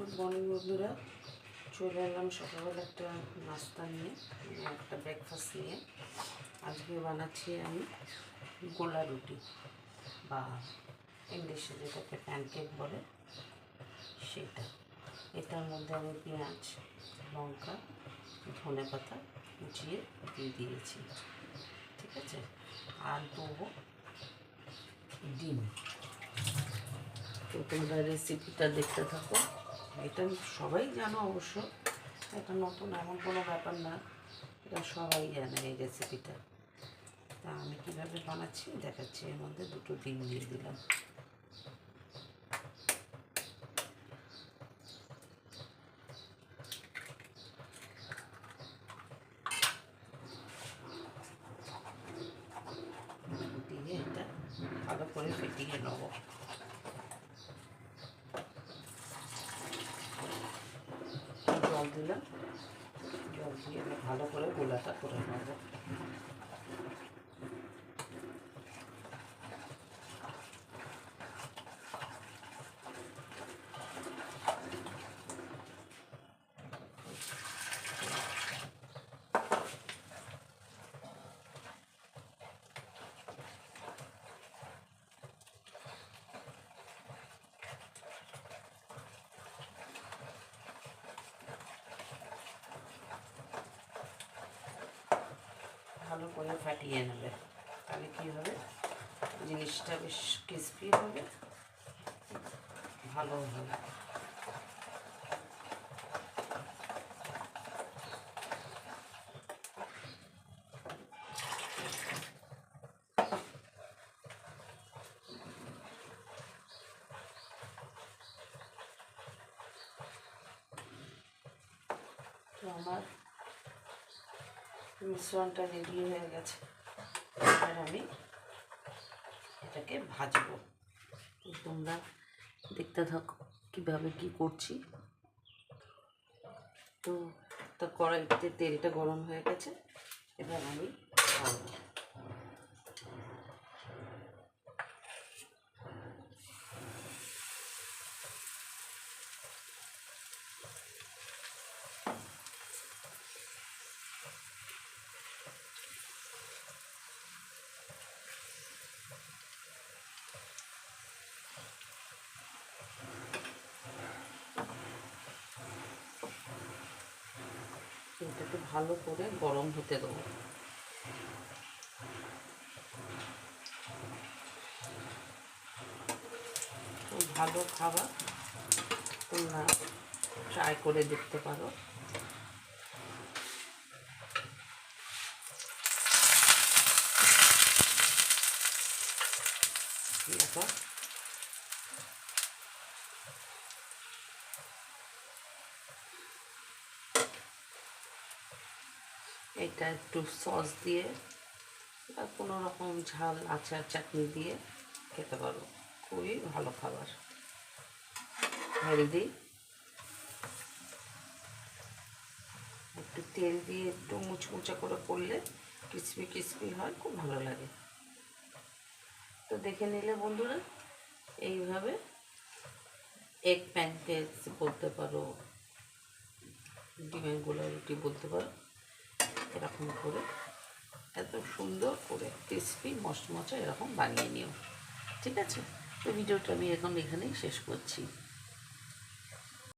Good morning বন্ধুরা, চলে এলাম সকালবেলা একটা নাস্তা নিয়ে, একটা ব্রেকফাস্ট নিয়ে। আজকে বানাচ্ছি আমি গোলা রুটি বা ইংলিশে যেটাকে প্যানকেক বলে সেটা। এটার মধ্যে আমি পেঁয়াজ, লঙ্কা, ধনে পাতা কুচিয়ে দিয়ে দিয়েছি, ঠিক আছে। আর দেবো ডিম। তো তোমরা রেসিপিটা দেখতে থাকো। এটা সবাই জানো অবশ্য, এটা নতুন এমন কোনো ব্যাপার না, এটা সবাই জানে এই রেসিপিটা। তা আমি কীভাবে বানাচ্ছি দেখাচ্ছি। এর মধ্যে দুটো ডিম দিয়ে দিলাম, দিয়ে এটা ভালো করে ফেটিয়ে নেবো। জল দিলাম, জল দিয়ে ভালো করে গোলাটা করে নেবো। ভালো করে ফাটিয়ে নেবে, তাহলে কী হবে, জিনিসটা বেশ ক্রিস্পি হবে, ভালো হবে। তো আমার মিশ্রণটা রেডি হয়ে গেছে, এবার আমি এটাকে ভাজবো। তোমরা দেখতে থাকো কীভাবে কী করছি। তো কড়াইতে তেলটা গরম হয়ে গেছে, এবার আমি ভাজবো। এটাকে ভালো করে গরম হতে দেবো। তো ভালো খাবার, তোমরা ট্রাই করে দেখতে পারো। দেখো এটা একটু সস দিয়ে বা কোনো রকম ঝাল আচার চাটনি দিয়ে খেতে পারো, খুবই ভালো খাবার, হেলদি। একটু তেল দিয়ে একটু মুচমুচা করে করলে ক্রিসপি ক্রিসপি হয়, খুব ভালো লাগে। তো দেখে নিলে বন্ধুরা, এইভাবে এগ প্যানকেকস বলতে পারো, ডিমের গোলা রুটি বলতে পারো, এরকম করে এত সুন্দর করে ক্রিসপি মচমচা এরকম বানিয়ে নিও, ঠিক আছে। তো ভিডিওটা আমি এখন এখানেই শেষ করছি।